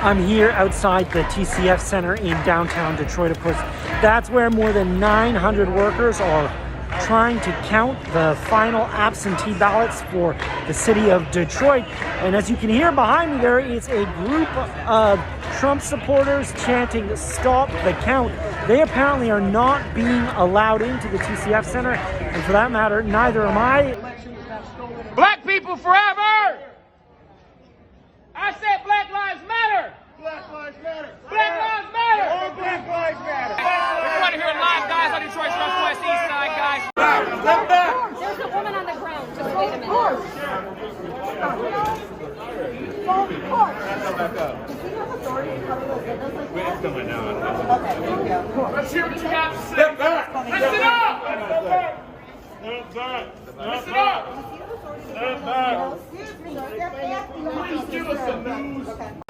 I'm here outside the TCF Center in downtown Detroit. Of course, that's where more than 900 workers are trying to count the final absentee ballots for the city of Detroit. And as you can hear behind me, there is a group of Trump supporters chanting "Stop the Count." They apparently are not being allowed into the TCF Center, and for that matter, neither am I. Black people forever! I said Black Lives Matter! Black Lives Matter! Black Lives Matter! All Black Lives Matter! We're going to hear live, guys, on Detroit's Northwest East Side, guys. Step back! There's a woman on the ground. Just wait a minute. Let's hear what you have to say. Step back! Listen up! Step back! Listen up! Step back! Please give us some news.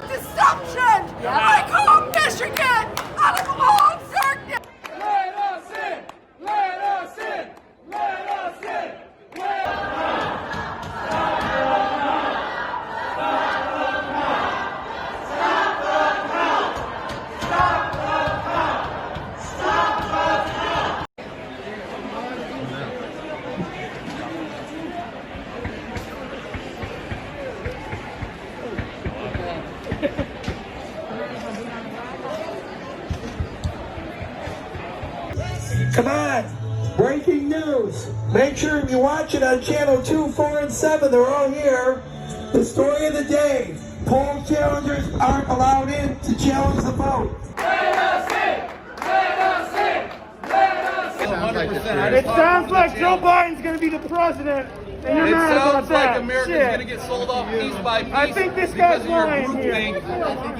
Destruction! Like home Michigan! Out of all darkness! Let us in! Let us in! Let us in! Come on, breaking news. Make sure you watch it on channel 2, 4, and 7. They're all here. The story of the day. Poll challengers aren't allowed in to challenge the vote. Let us in! Let us in! Let us in! It sounds like Joe Biden's going to be the president, and you're mad about that. Like America's Shit. going to get sold off piece by piece. I think this guy's because of your lying here. groupthink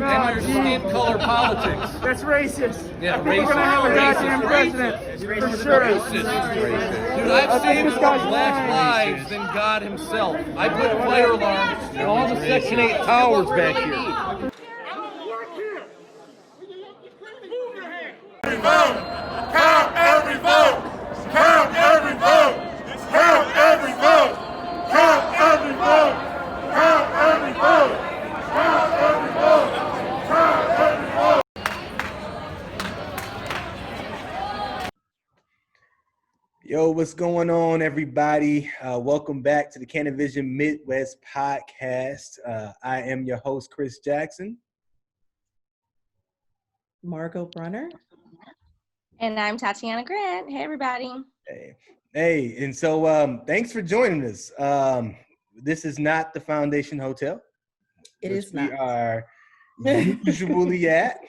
and your skin color politics. That's racist. Yeah, I think we're going to have a racist, goddamn president. For sure. Dude, I've saved this more guy's black lying. lives than God himself. I put fire alarms in all the Section 8 towers back here. Every vote! Count every vote! Count every vote! Count every vote! Count every vote! Count every vote! Count every vote! Count every vote! Yo, what's going on, everybody? Welcome back to the CANiVISION Midwest podcast. I am your host, Chris Jackson. Margeaux Bruner. And I'm Tatiana Grant. Hey, everybody. Hey, and so thanks for joining us. This is not the Foundation Hotel. It is not. We are usually at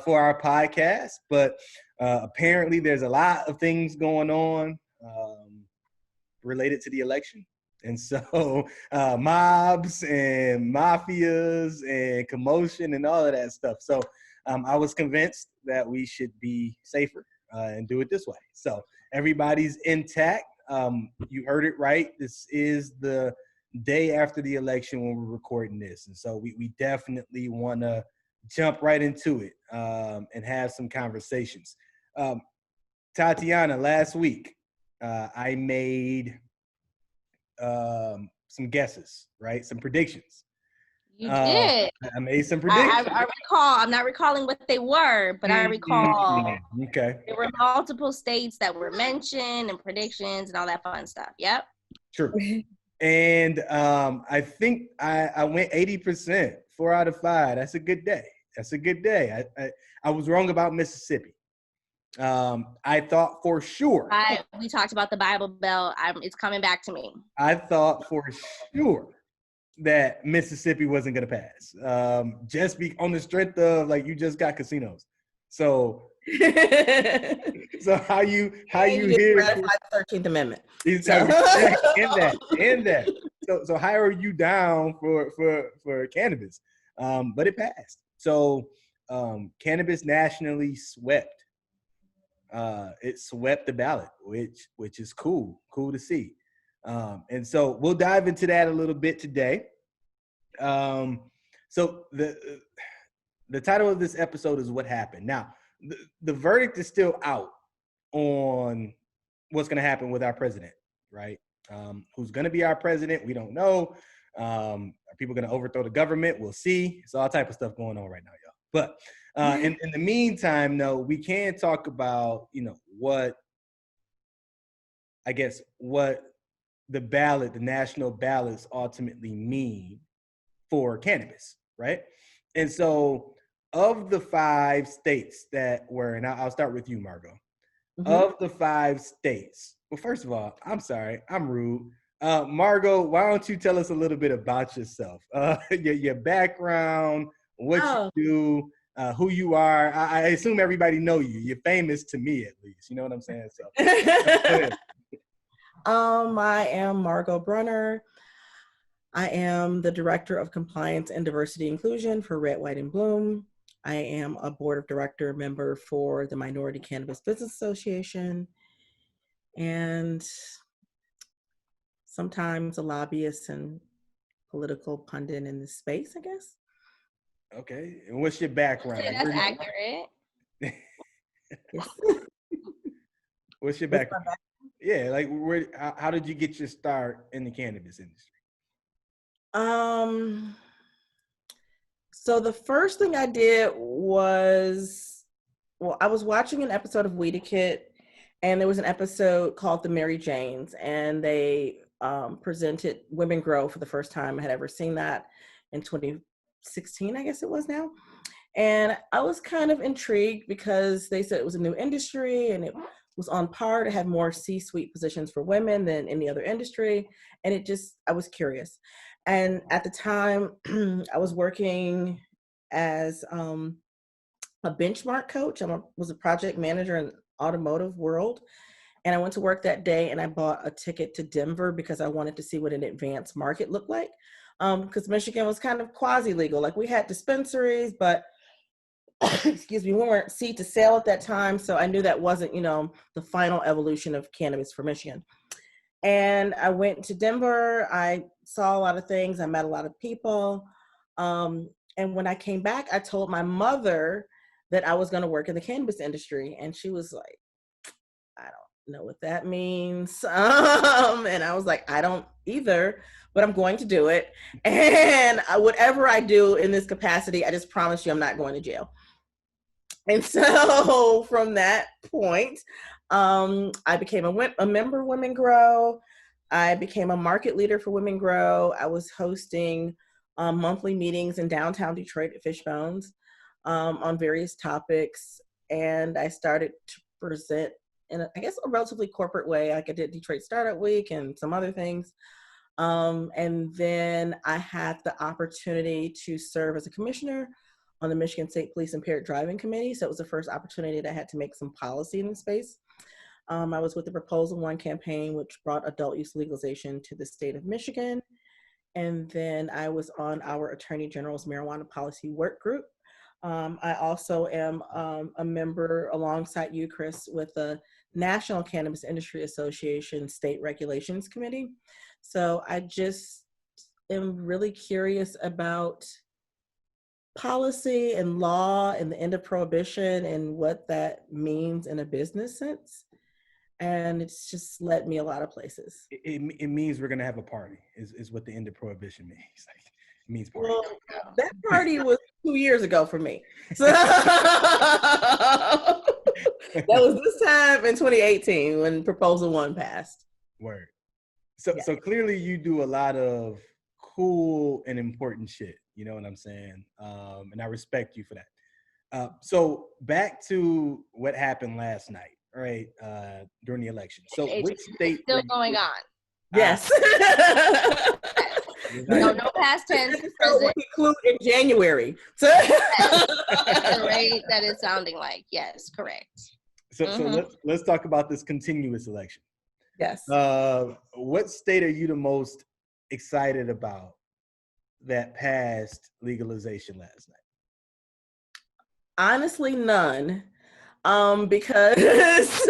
for our podcast, but apparently there's a lot of things going on related to the election. And so mobs and mafias and commotion and all of that stuff. So I was convinced that we should be safer and do it this way. So everybody's intact. You heard it right. This is the day after the election when we're recording this. And so we definitely want to jump right into it and have some conversations. Tatiana, last week, I made some guesses, right? Some predictions. You did. I made some predictions. I recall. I'm not recalling what they were, but I recall. Okay. There were multiple states that were mentioned and predictions and all that fun stuff. Yep. True. And I think I went 80%, 4 out of 5. That's a good day. That's a good day. I was wrong about Mississippi. I thought for sure. We talked about the Bible Belt. It's coming back to me. I thought for sure that Mississippi wasn't going to pass. Just be on the strength of, like, you just got casinos. So so how you hear ratified the 13th Amendment. in that. So how are you down for cannabis? But it passed. So cannabis nationally swept. It swept the ballot, which is cool to see. And so we'll dive into that a little bit today. So the title of this episode is What Happened. Now, the verdict is still out on what's going to happen with our president, right? Who's going to be our president, we don't know. Are people going to overthrow the government? We'll see. It's all type of stuff going on right now, y'all. But in the meantime, though, we can talk about, what the national ballots ultimately mean for cannabis, right? And so of the 5 states that were, and I'll start with you, Margeaux. Of the 5 states, well, first of all, I'm sorry, I'm rude. Margeaux, why don't you tell us a little bit about yourself? Your background, what you do, who you are. I assume everybody know you. You're famous to me, at least. You know what I'm saying? So, go ahead. I am Margeaux Bruner. I am the Director of Compliance and Diversity Inclusion for Red, White, and Bloom. I am a Board of Director member for the Minority Cannabis Business Association, and sometimes a lobbyist and political pundit in this space, I guess. Okay, and what's your background? Yeah, that's accurate. Yes. What's your background? Yeah, like how did you get your start in the cannabis industry? So the first thing I did was, I was watching an episode of Weed Kit, and there was an episode called The Mary Janes, and they presented Women Grow for the first time. I had ever seen that in 2016, I guess it was now. And I was kind of intrigued because they said it was a new industry and it was on par to have more C-suite positions for women than any other industry. And I was curious. And at the time, I was working as a benchmark coach. I was a project manager in automotive world. And I went to work that day and I bought a ticket to Denver because I wanted to see what an advanced market looked like. Because Michigan was kind of quasi-legal. Like, we had dispensaries, but excuse me, we weren't seed to sale at that time. So I knew that wasn't, the final evolution of cannabis for Michigan. And I went to Denver. I saw a lot of things. I met a lot of people. And when I came back, I told my mother that I was going to work in the cannabis industry. And she was like, I don't know what that means. And I was like, I don't either, but I'm going to do it. And whatever I do in this capacity, I just promise you I'm not going to jail. And so from that point, I became a member of Women Grow. I became a market leader for Women Grow. I was hosting monthly meetings in downtown Detroit at Fishbones on various topics. And I started to present in, I guess, a relatively corporate way. Like, I did Detroit Startup Week and some other things. And then I had the opportunity to serve as a commissioner on the Michigan State Police Impaired Driving Committee. So it was the first opportunity that I had to make some policy in the space. I was with the Proposal 1 campaign, which brought adult use legalization to the state of Michigan. And then I was on our Attorney General's marijuana policy work group. I also am a member alongside you, Chris, with the National Cannabis Industry Association State Regulations Committee. So I just am really curious about policy and law and the end of prohibition and what that means in a business sense. And it's just led me a lot of places. It means we're going to have a party is what the end of prohibition means. Like, it means party. Well, that party was 2 years ago for me. So that was this time in 2018 when Proposal 1 passed. Word. So clearly you do a lot of cool and important shit. You know what I'm saying? And I respect you for that. So back to what happened last night, right? During the election. So which state? Still going on. Yes. No past tense. So we conclude in January. So the rate that it's sounding like. Yes, correct. So let's talk about this continuous election. Yes. What state are you the most excited about that passed legalization last night? Honestly, none. Because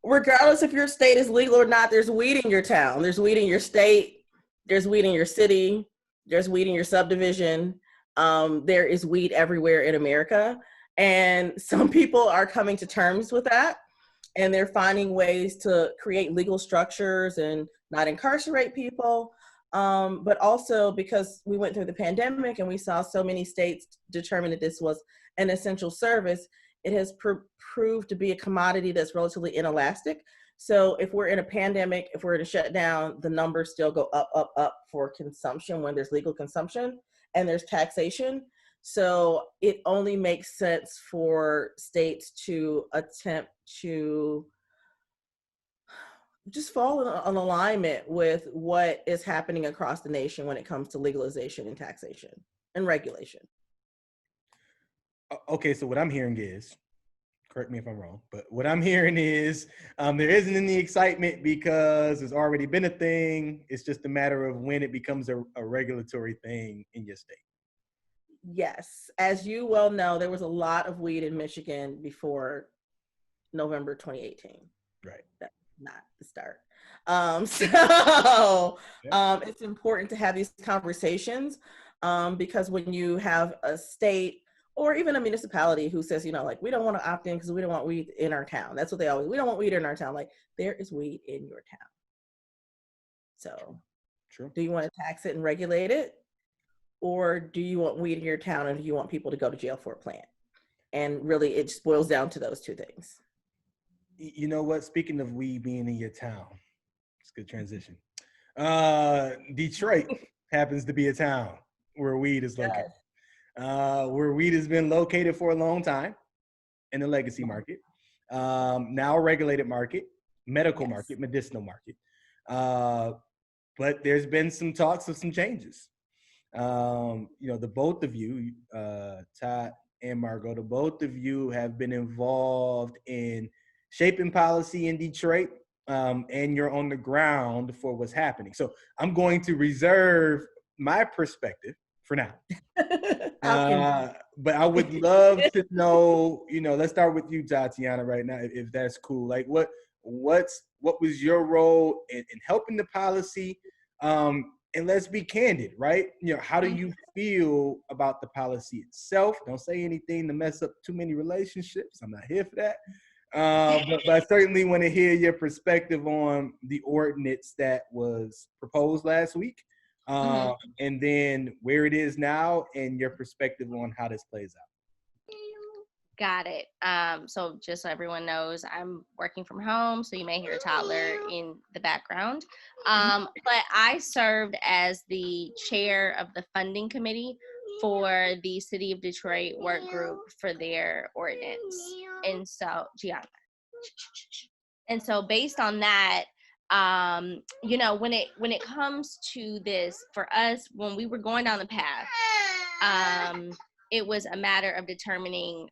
regardless if your state is legal or not, there's weed in your town, there's weed in your state, there's weed in your city, there's weed in your subdivision. There is weed everywhere in America. And some people are coming to terms with that. And they're finding ways to create legal structures and not incarcerate people. But also because we went through the pandemic and we saw so many states determine that this was an essential service, it has proved to be a commodity that's relatively inelastic. So if we're in a pandemic, if we're in a shutdown, the numbers still go up, up, up for consumption when there's legal consumption and there's taxation. So it only makes sense for states to attempt to just fall in alignment with what is happening across the nation when it comes to legalization and taxation and regulation. Okay, so what I'm hearing is, correct me if I'm wrong, but what I'm hearing is there isn't any excitement because there's already been a thing. It's just a matter of when it becomes a regulatory thing in your state. Yes, as you well know, there was a lot of weed in Michigan before November 2018. Right. That's not the start. It's important to have these conversations because when you have a state or even a municipality who says, like, we don't want to opt in because we don't want weed in our town. That's what we don't want weed in our town. Like, there is weed in your town. So True. Do you want to tax it and regulate it? Or do you want weed in your town and do you want people to go to jail for a plant? And really, it just boils down to those two things. You know what? Speaking of weed being in your town, it's a good transition. Detroit happens to be a town where weed is located. Where weed has been located for a long time in the legacy market, now a regulated market, medical market, medicinal market. But there's been some talks of some changes. The both of you, Todd and Margeaux, the both of you have been involved in shaping policy in Detroit, and you're on the ground for what's happening. So I'm going to reserve my perspective for now. But I would love to know, let's start with you, Tatiana, right now, if that's cool. Like what was your role in helping the policy? And let's be candid, right? How do you feel about the policy itself? Don't say anything to mess up too many relationships. I'm not here for that. But I certainly want to hear your perspective on the ordinance that was proposed last week. And then where it is now and your perspective on how this plays out. Got it. So just so everyone knows, I'm working from home, so you may hear a toddler in the background. But I served as the chair of the funding committee for the City of Detroit work group for their ordinance. And so, Gianna. And so based on that, when it comes to this, for us, when we were going down the path, it was a matter of determining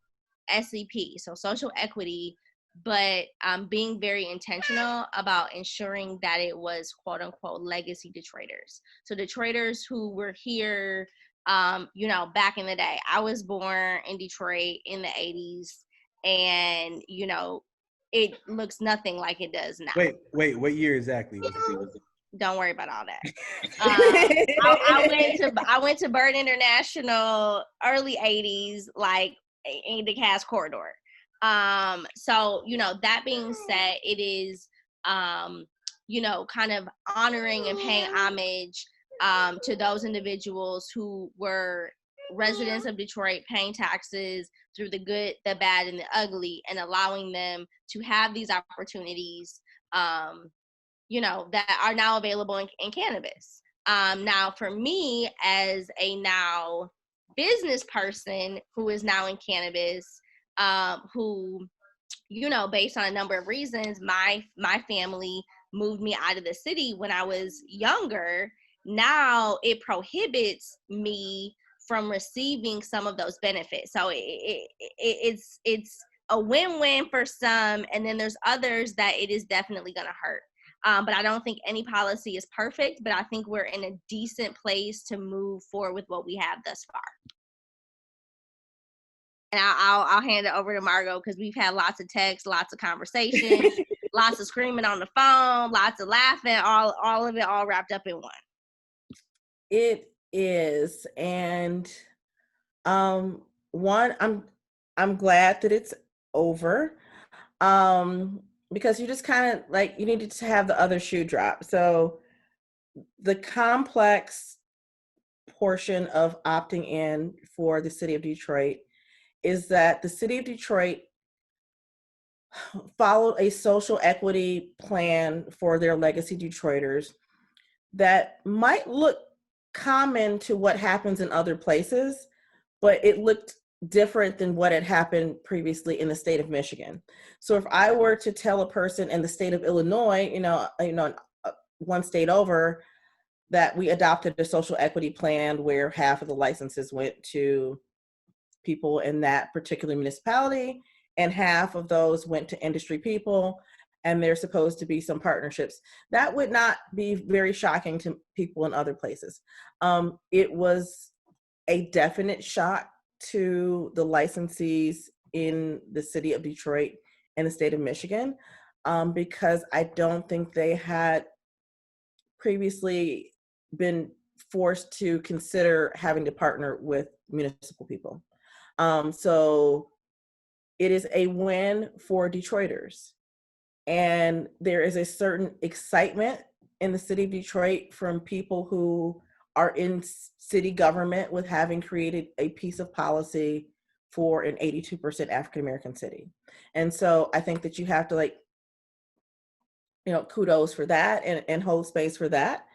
SEP, so social equity, but being very intentional about ensuring that it was quote unquote legacy Detroiters. So Detroiters who were here, back in the day. I was born in Detroit in the 80s, and it looks nothing like it does now. Wait, what year exactly was it? Don't worry about all that. I went to Bird International early 80s, like in the Cass corridor. So, that being said, it is, kind of honoring and paying homage to those individuals who were residents of Detroit, paying taxes through the good, the bad, and the ugly, and allowing them to have these opportunities, that are now available in cannabis. Now, for me, as a now business person who is now in cannabis, who, based on a number of reasons, my family moved me out of the city when I was younger. Now it prohibits me from receiving some of those benefits. So it's a win-win for some, and then there's others that it is definitely going to hurt. But I don't think any policy is perfect, but I think we're in a decent place to move forward with what we have thus far. And I'll hand it over to Margeaux because we've had lots of texts, lots of conversations, lots of screaming on the phone, lots of laughing, all of it all wrapped up in one. It is, and one, I'm glad that it's over, because you just kind of like you needed to have the other shoe drop. So the complex portion of opting in for the city of Detroit is that the city of Detroit followed a social equity plan for their legacy Detroiters that might look common to what happens in other places, but it looked different than what had happened previously in the state of Michigan. So if I were to tell a person in the state of Illinois, one state over, that we adopted a social equity plan where half of the licenses went to people in that particular municipality and half of those went to industry people, and there's supposed to be some partnerships, that would not be very shocking to people in other places. It was a definite shock to the licensees in the city of Detroit and the state of Michigan, because I don't think they had previously been forced to consider having to partner with municipal people. So it is a win for Detroiters. And there is a certain excitement in the city of Detroit from people who are in city government with having created a piece of policy for an 82% African-American city. And so I think that you have to kudos for that and hold space for that.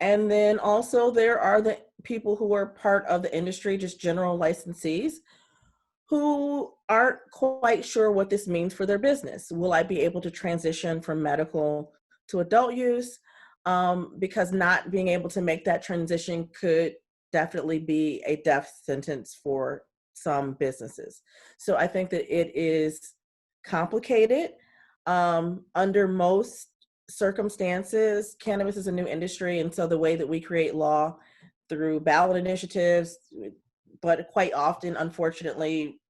And then also there are the people who are part of the industry, just general licensees, who aren't quite sure what this means for their business. Will I be able to transition from medical to adult use? Because not being able to make that transition could definitely be a death sentence for some businesses. So I think that it is complicated. Under most circumstances, cannabis is a new industry, and so the way that we create law through ballot initiatives, but quite often, unfortunately,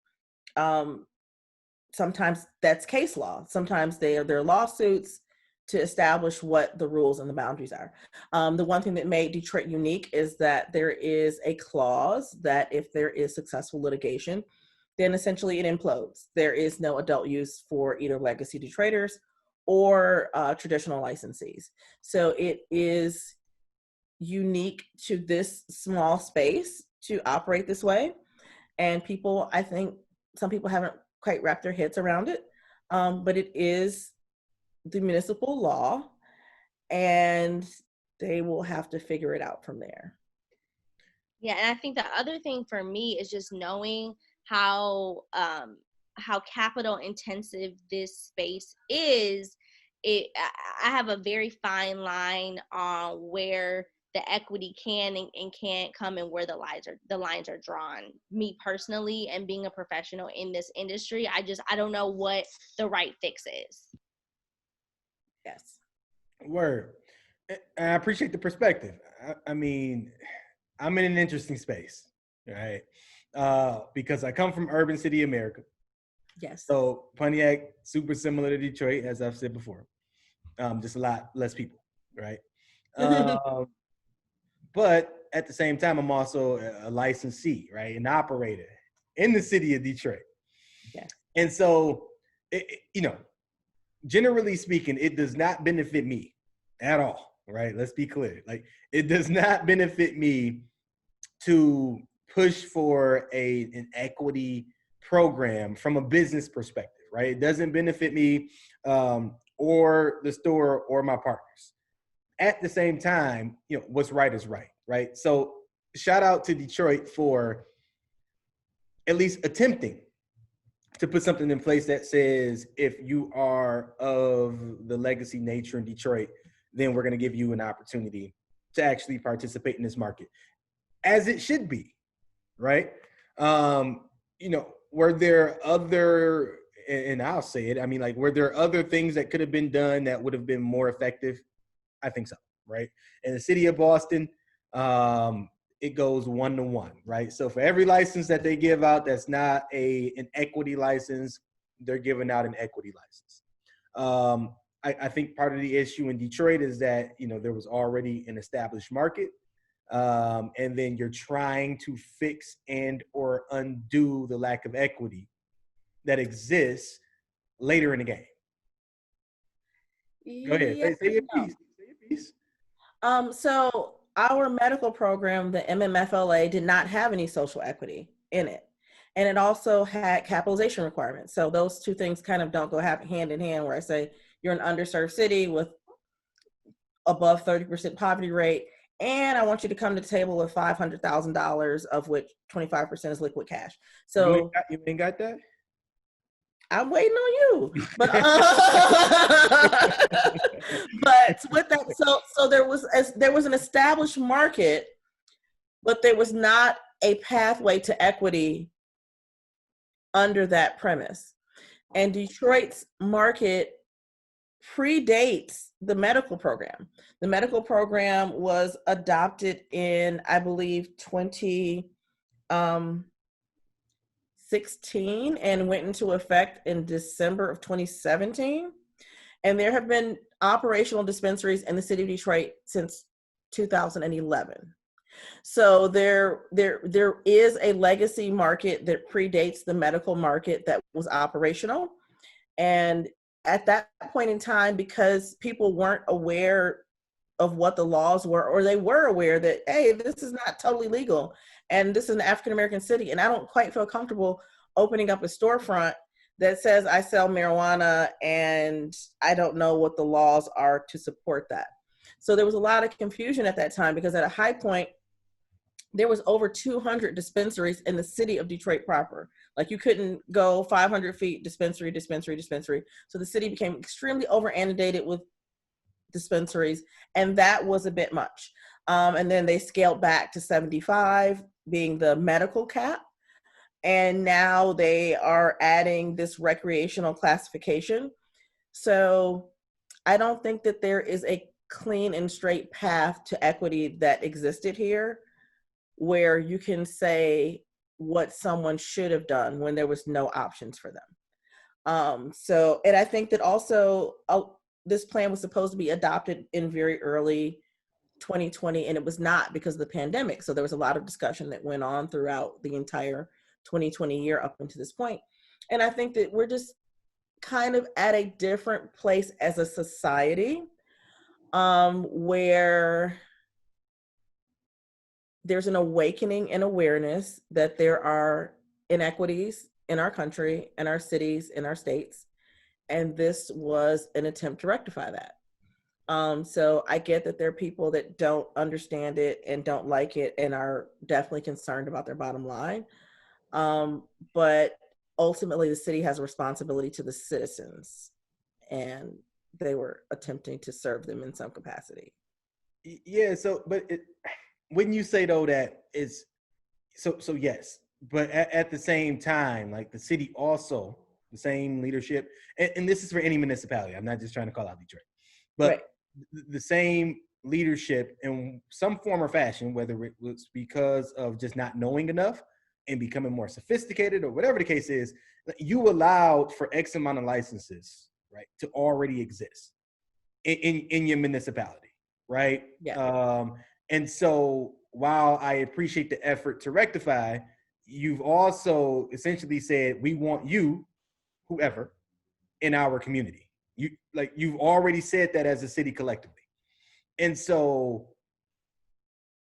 sometimes that's case law. Sometimes they're lawsuits to establish what the rules and the boundaries are. The one thing that made Detroit unique is that there is a clause that if there is successful litigation, then essentially it implodes. There is no adult use for either legacy Detroiters or traditional licensees. So it is unique to this small space to operate this way. And people, I think some people haven't quite wrapped their heads around it, but it is the municipal law and they will have to figure it out from there. Yeah, and I think the other thing for me is just knowing how capital intensive this space is. I have a very fine line on where the equity can and can't come and where the lines are drawn. Me personally, and being a professional in this industry, I don't know what the right fix is. Yes. Word. I appreciate the perspective. I mean, I'm in an interesting space, right? Because I come from urban city America. Yes. So Pontiac, super similar to Detroit, as I've said before. Just a lot less people, right? But at the same time, I'm also a licensee, right? An operator in the city of Detroit. Yeah. And so, generally speaking, it does not benefit me at all, right? Let's be clear. Like, it does not benefit me to push for an equity program from a business perspective, right? It doesn't benefit me or the store or my partners. At the same time, what's right is right, right? So shout out to Detroit for at least attempting to put something in place that says if you are of the legacy nature in Detroit, then we're going to give you an opportunity to actually participate in this market, as it should be, right? Were there other, and I'll say it, I mean, like, were there other things that could have been done that would have been more effective? I think so, right? In the city of Boston, it goes 1-to-1, right? So for every license that they give out that's not an equity license, they're giving out an equity license. I think part of the issue in Detroit is that, there was already an established market, and then you're trying to fix and or undo the lack of equity that exists later in the game. Go ahead, say your piece. So our medical program, the MMFLA, did not have any social equity in it. And it also had capitalization requirements. So those two things kind of don't go hand in hand, where I say you're an underserved city with above 30% poverty rate, and I want you to come to the table with $500,000, of which 25% is liquid cash. So you ain't got that? I'm waiting on you. But but with that, so there was an established market, but there was not a pathway to equity under that premise. And Detroit's market predates the medical program. The medical program was adopted in, I believe, 2016 and went into effect in December of 2017. And there have been operational dispensaries in the city of Detroit since 2011. So there is a legacy market that predates the medical market that was operational. And at that point in time, because people weren't aware of what the laws were, or they were aware that, hey, this is not totally legal, and this is an African-American city, and I don't quite feel comfortable opening up a storefront that says I sell marijuana and I don't know what the laws are to support that. So there was a lot of confusion at that time, because at a high point, there was over 200 dispensaries in the city of Detroit proper. Like, you couldn't go 500 feet, dispensary. So the city became extremely over inundated with dispensaries, and that was a bit much. And then they scaled back to 75 being the medical cap. And now they are adding this recreational classification. So I don't think that there is a clean and straight path to equity that existed here, where you can say what someone should have done when there was no options for them. And I think that also this plan was supposed to be adopted in very early 2020, and it was not, because of the pandemic. So there was a lot of discussion that went on throughout the entire 2020 year up until this point. And I think that we're just kind of at a different place as a society, where there's an awakening and awareness that there are inequities in our country, in our cities, in our states. And this was an attempt to rectify that. So I get that there are people that don't understand it and don't like it and are definitely concerned about their bottom line. But ultimately, the city has a responsibility to the citizens, and they were attempting to serve them in some capacity. Yeah. So, but when you say though that is so yes, but at the same time, like, the city also, the same leadership, and this is for any municipality. I'm not just trying to call out Detroit, but right. The same leadership in some form or fashion, whether it was because of just not knowing enough and becoming more sophisticated or whatever the case is, you allowed for X amount of licenses, right, to already exist in your municipality, right? Yeah. And so while I appreciate the effort to rectify, you've also essentially said, we want you, whoever, in our community. You've already said that as a city collectively. And so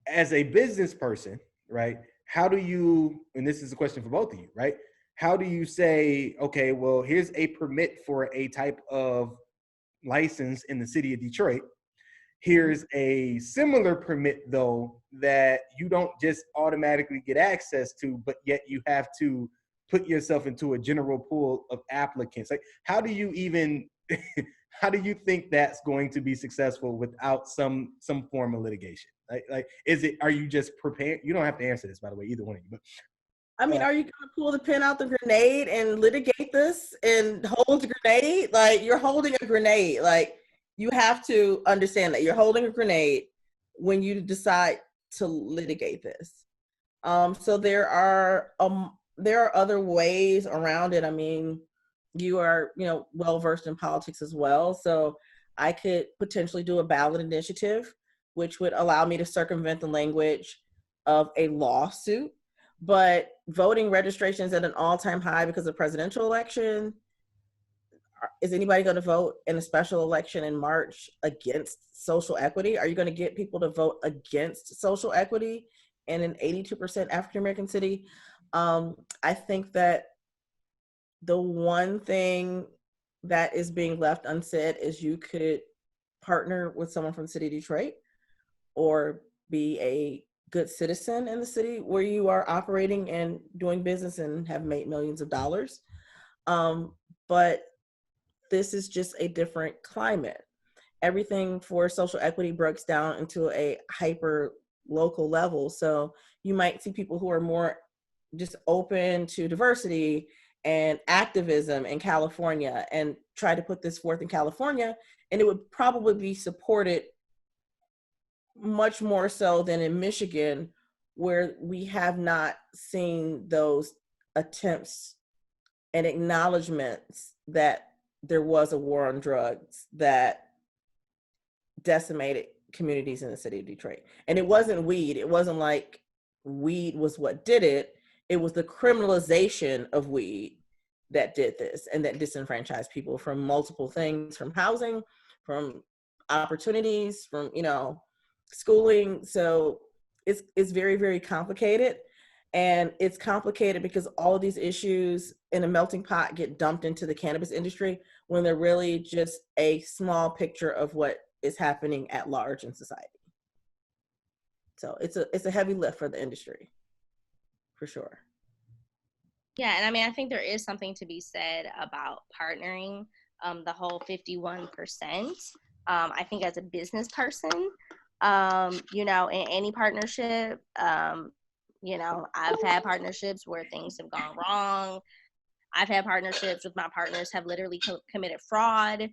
as a business person, right, how do you, and this is a question for both of you, right? How do you say, okay, well, here's a permit for a type of license in the city of Detroit. Here's a similar permit, though, that you don't just automatically get access to, but yet you have to put yourself into a general pool of applicants. Like, how do you even, how do you think that's going to be successful without some form of litigation? Like, are you just prepared? You don't have to answer this, by the way, either one of you. But I mean, are you going to pull the pin out the grenade and litigate this and hold the grenade? Like, you're holding a grenade. Like, you have to understand that you're holding a grenade when you decide to litigate this. So there are other ways around it. I mean, you are, well versed in politics as well. So I could potentially do a ballot initiative, which would allow me to circumvent the language of a lawsuit. But voting registrations at an all-time high because of presidential election is anybody going to vote in a special election in March against social equity? Are you going to get people to vote against social equity in an 82% African-American city? I think that the one thing that is being left unsaid is you could partner with someone from the city of Detroit or be a good citizen in the city where you are operating and doing business and have made millions of dollars. But this is just a different climate. Everything for social equity breaks down into a hyper local level. So you might see people who are more just open to diversity and activism in California and try to put this forth in California, and it would probably be supported much more so than in Michigan, where we have not seen those attempts and acknowledgments that there was a war on drugs that decimated communities in the city of Detroit. And it wasn't weed. It wasn't like weed was what did it. It was the criminalization of weed that did this and that disenfranchised people from multiple things, from housing, from opportunities, from, schooling. So it's very, very complicated. And it's complicated because all of these issues in a melting pot get dumped into the cannabis industry when they're really just a small picture of what is happening at large in society. So it's a heavy lift for the industry, for sure. Yeah, and I mean, I think there is something to be said about partnering, the whole 51%. I think as a business person, in any partnership, I've had partnerships where things have gone wrong. I've had partnerships with my partners have literally committed fraud.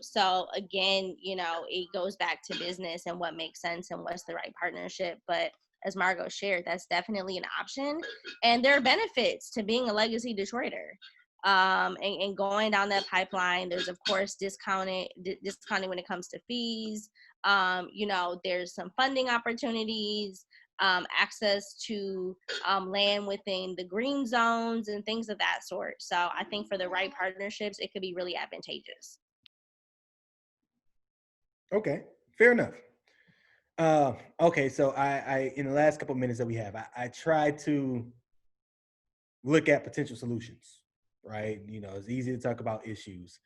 So again, it goes back to business and what makes sense and what's the right partnership. But as Margeaux shared, that's definitely an option. And there are benefits to being a legacy Detroiter. And going down that pipeline, there's of course discounting when it comes to fees. There's some funding opportunities, access to land within the green zones and things of that sort. So I think for the right partnerships, it could be really advantageous. Okay, fair enough. Okay, so I in the last couple of minutes that we have, I tried to look at potential solutions, right? It's easy to talk about issues.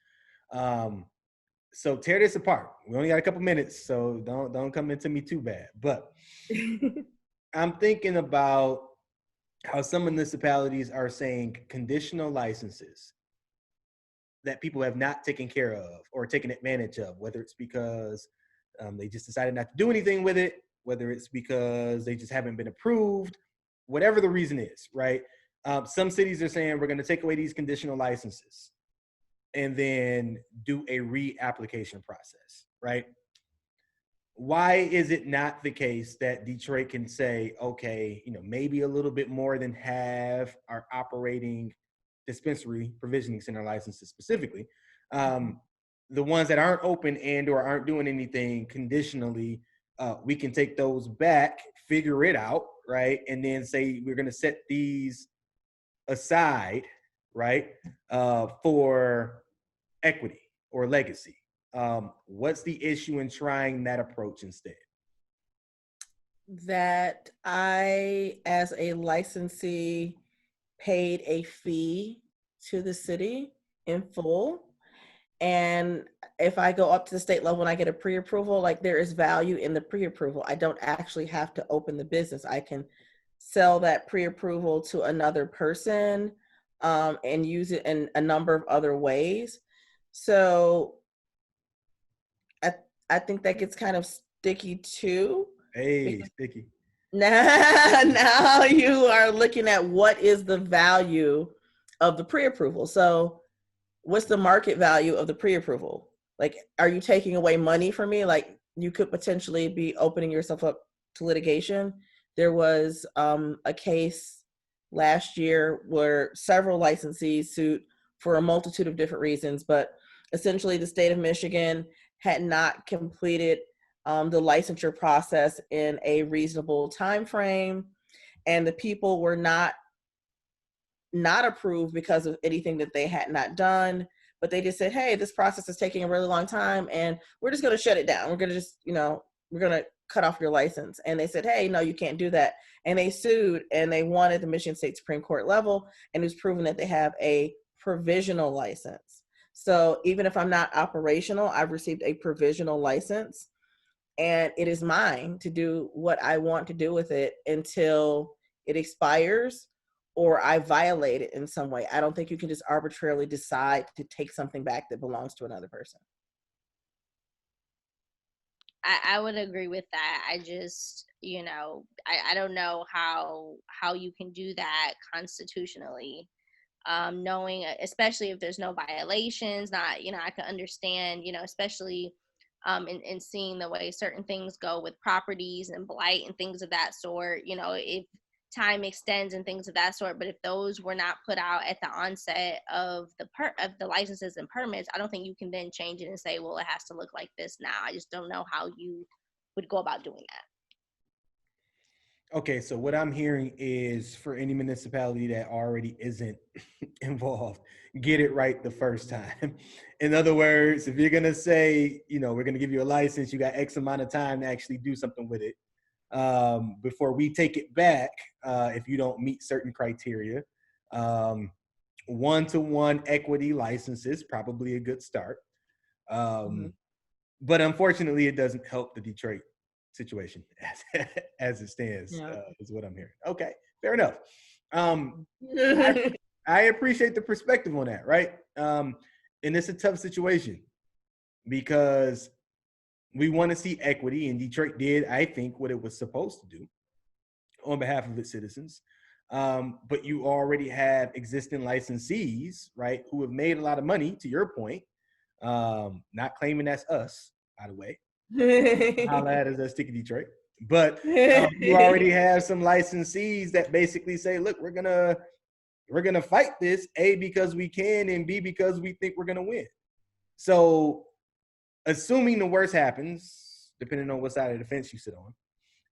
So tear this apart. We only got a couple minutes, so don't come into me too bad. But I'm thinking about how some municipalities are saying conditional licenses that people have not taken care of or taken advantage of, whether it's because they just decided not to do anything with it, whether it's because they just haven't been approved, whatever the reason is, right? Some cities are saying we're going to take away these conditional licenses and then do a reapplication process, right? Why is it not the case that Detroit can say, okay, maybe a little bit more than half are operating dispensary provisioning center licenses specifically? The ones that aren't open and or aren't doing anything conditionally, we can take those back, figure it out, right? And then say we're going to set these aside, right, for equity or legacy. What's the issue in trying that approach instead? That I, as a licensee, paid a fee to the city in full. And if I go up to the state level and I get a pre-approval, like there is value in the pre-approval. I don't actually have to open the business. I can sell that pre-approval to another person and use it in a number of other ways. So I think that gets kind of sticky too. Hey, sticky. Now you are looking at what is the value of the pre-approval. So what's the market value of the pre-approval? Like, are you taking away money from me? Like, you could potentially be opening yourself up to litigation. There was a case last year where several licensees sued for a multitude of different reasons, but essentially the state of Michigan had not completed the licensure process in a reasonable time frame, and the people were not approved because of anything that they had not done, but they just said, hey, this process is taking a really long time and we're just going to shut it down. We're going to just, we're going to cut off your license. And they said, hey, no, you can't do that. And they sued and they won at the Michigan State Supreme Court level, and it was proven that they have a provisional license. So even if I'm not operational, I've received a provisional license, and it is mine to do what I want to do with it until it expires or I violate it in some way. I don't think you can just arbitrarily decide to take something back that belongs to another person. I would agree with that. I just, I don't know how you can do that constitutionally, knowing, especially if there's no violations, I can understand, especially in seeing the way certain things go with properties and blight and things of that sort, if time extends and things of that sort. But if those were not put out at the onset of the licenses and permits, I don't think you can then change it and say, well, it has to look like this now. I just don't know how you would go about doing that. Okay, so what I'm hearing is, for any municipality that already isn't involved, get it right the first time. In other words, if you're gonna say, we're gonna give you a license, you got X amount of time to actually do something with it before we take it back if you don't meet certain criteria. One-to-one equity licenses, probably a good start. But unfortunately, it doesn't help the Detroit situation as it stands, is what I'm hearing. Okay, fair enough. I appreciate the perspective on that, right? And it's a tough situation because we want to see equity, and Detroit did, I think, what it was supposed to do on behalf of its citizens. But you already have existing licensees, right, who have made a lot of money, to your point, not claiming that's us, by the way. Holla at us at Sticky Detroit. But you already have some licensees that basically say, look, we're gonna fight this, A, because we can, and B, because we think we're gonna win. So assuming the worst happens, depending on what side of the fence you sit on,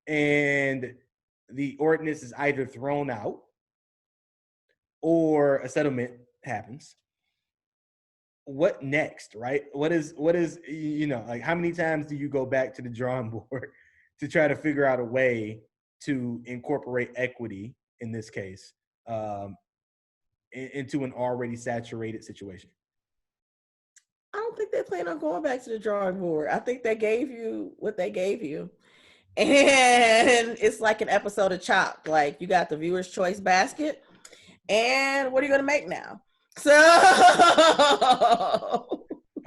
and the ordinance is either thrown out or a settlement happens, what next, right? What is like, how many times do you go back to the drawing board to try to figure out a way to incorporate equity, in this case, into an already saturated situation? I don't think they plan on going back to the drawing board. I think they gave you what they gave you. And it's like an episode of Chopped. Like, you got the viewer's choice basket, and what are you going to make now? So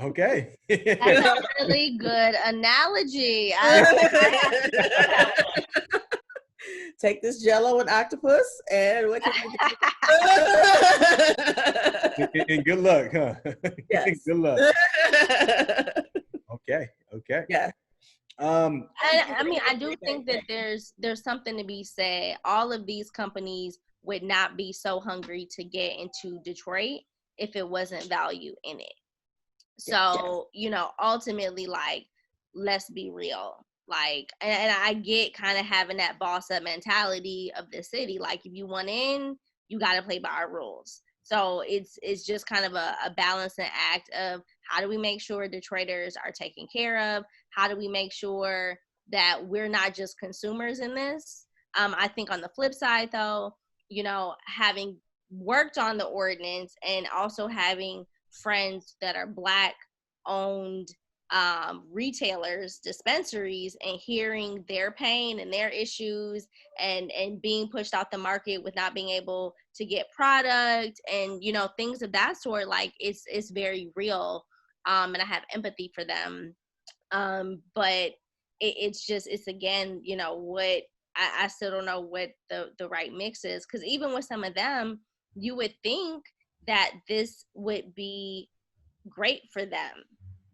okay. That's a really good analogy. Take this Jello and octopus, and what can you do? And good luck, huh? Yes. Good luck. Okay. Yeah. I mean, I do think that there's something to be said. All of these companies would not be so hungry to get into Detroit if it wasn't value in it. So, ultimately, like, let's be real. Like, and I get kind of having that boss up mentality of the city. Like, if you want in, you got to play by our rules. So it's just kind of a balancing act of, how do we make sure Detroiters are taken care of? How do we make sure that we're not just consumers in this? I think on the flip side, though, having worked on the ordinance and also having friends that are Black-owned retailers, dispensaries, and hearing their pain and their issues and being pushed out the market with not being able to get product and, things of that sort, like, it's very real. And I have empathy for them. But it's again, what I still don't know what the right mix is. Because even with some of them, you would think that this would be great for them.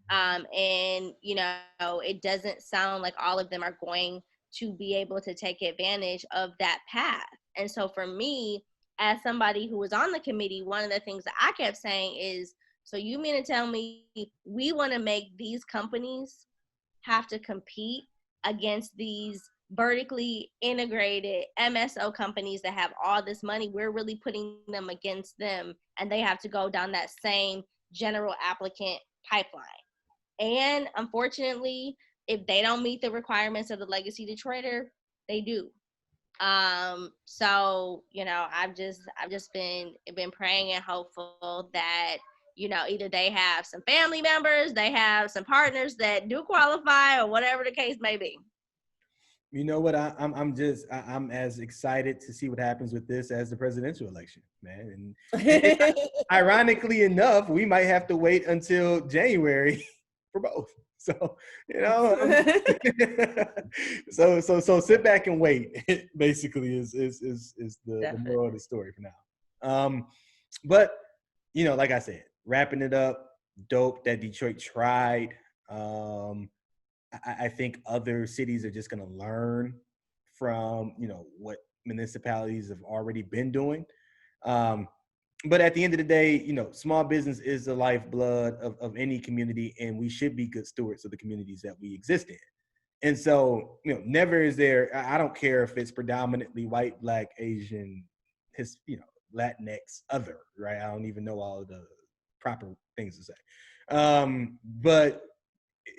And, it doesn't sound like all of them are going to be able to take advantage of that path. And so for me, as somebody who was on the committee, one of the things that I kept saying is, so you mean to tell me we want to make these companies have to compete against these vertically integrated MSO companies that have all this money? We're really putting them against them, and they have to go down that same general applicant pipeline. And unfortunately, if they don't meet the requirements of the Legacy Detroiter, they do. So, you know, I've just been praying and hopeful that, you know, either they have some family members, they have some partners that do qualify, or whatever the case may be. You know what? I'm as excited to see what happens with this as the presidential election, man. And ironically enough, we might have to wait until January for both. So, you know, so sit back and wait. Basically, is the moral of the story for now. But you know, like I said, wrapping it up, dope that Detroit tried. I think other cities are just going to learn from, you know, what municipalities have already been doing. But at the end of the day, you know, small business is the lifeblood of any community, and we should be good stewards of the communities that we exist in. And so, you know, never is there, I don't care if it's predominantly white, Black, Asian, you know, Latinx, other, right? I don't even know all of the proper things to say. But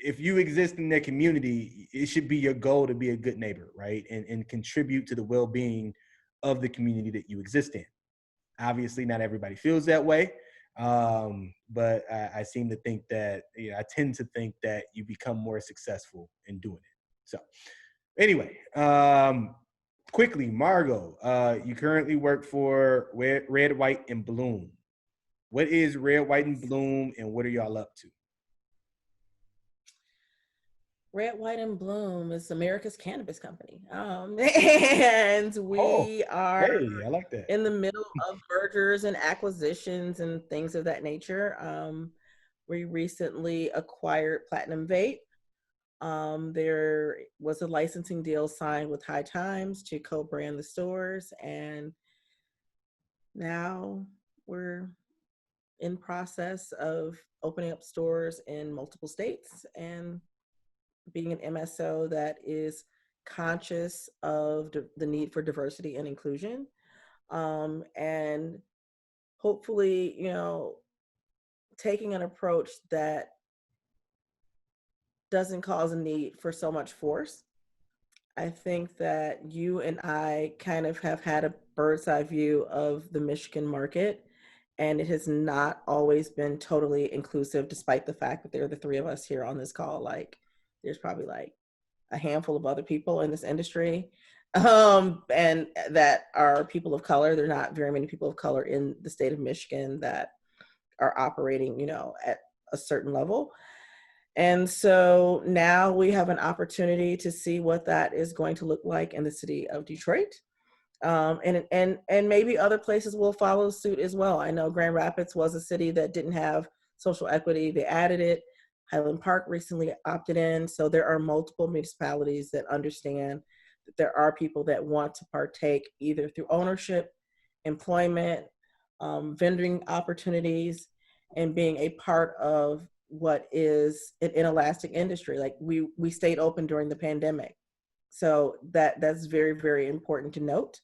if you exist in that community, it should be your goal to be a good neighbor, right? And contribute to the well-being of the community that you exist in. Obviously, not everybody feels that way, but I seem to think that, you know, I tend to think that you become more successful in doing it. So anyway, quickly, Margeaux, you currently work for Red, White, and Bloom. What is Red, White, and Bloom, and what are y'all up to? Red, White, and Bloom is America's cannabis company. And we are I like that. in the middle of mergers and acquisitions and things of that nature. We recently acquired Platinum Vape. There was a licensing deal signed with High Times to co-brand the stores, and now we're in process of opening up stores in multiple states and being an MSO that is conscious of the need for diversity and inclusion. And hopefully, you know, taking an approach that doesn't cause a need for so much force. I think that you and I kind of have had a bird's eye view of the Michigan market, and it has not always been totally inclusive, despite the fact that there are the three of us here on this call. Like, there's probably like a handful of other people in this industry, and that are people of color. There are not very many people of color in the state of Michigan that are operating, you know, at a certain level. And so now we have an opportunity to see what that is going to look like in the city of Detroit. And maybe other places will follow suit as well. I know Grand Rapids was a city that didn't have social equity. They added it. Highland Park recently opted in. So there are multiple municipalities that understand that there are people that want to partake either through ownership, employment, vending opportunities, and being a part of what is an inelastic industry. Like we stayed open during the pandemic. So that's very, very important to note,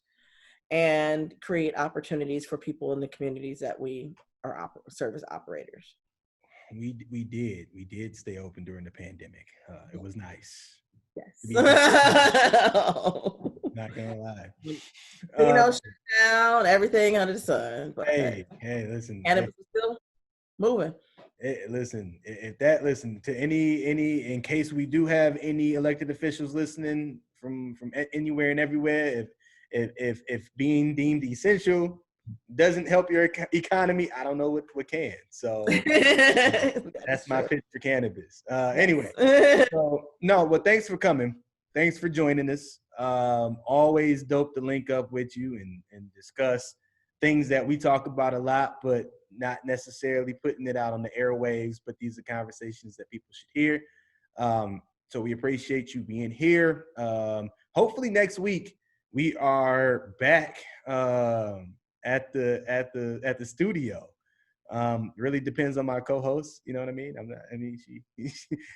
and create opportunities for people in the communities that we are service operators. We did stay open during the pandemic. It was nice. Yes. Not gonna lie. You know, shut down everything under the sun. But hey, listen. And it was still moving. Listen, to any, in case we do have any elected officials listening from anywhere and everywhere, if being deemed essential doesn't help your economy, I don't know what can. So that's my pitch for cannabis. Anyway, well, thanks for coming. Thanks for joining us. Always dope to link up with you and discuss things that we talk about a lot, but not necessarily putting it out on the airwaves, but these are conversations that people should hear. So we appreciate you being here. Hopefully next week we are back at the studio. Really depends on my co-host. You know what I mean?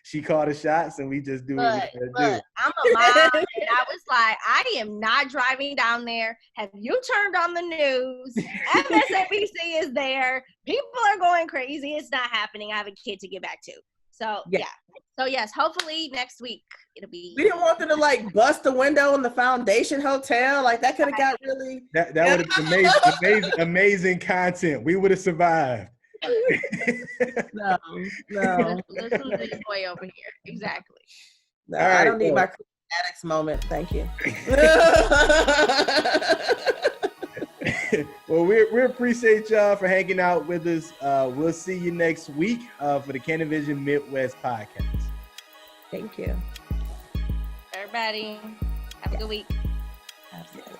She called the shots, and we just do what we gotta do. I'm a mom, and I was like, I am not driving down there. Have you turned on the news? MSNBC is there. People are going crazy. It's not happening. I have a kid to get back to. So, yeah. So, yes, hopefully next week it'll be. We didn't want them to like bust the window in the Foundation Hotel. Like that could have got really. That would have been amazing content. We would have survived. No. Listen to this boy over here. Exactly. No, All right, I don't need my addicts moment. Thank you. Well, we appreciate y'all for hanging out with us. We'll see you next week for the CANiVISION Midwest podcast. Thank you. Everybody, have a good week. Absolutely.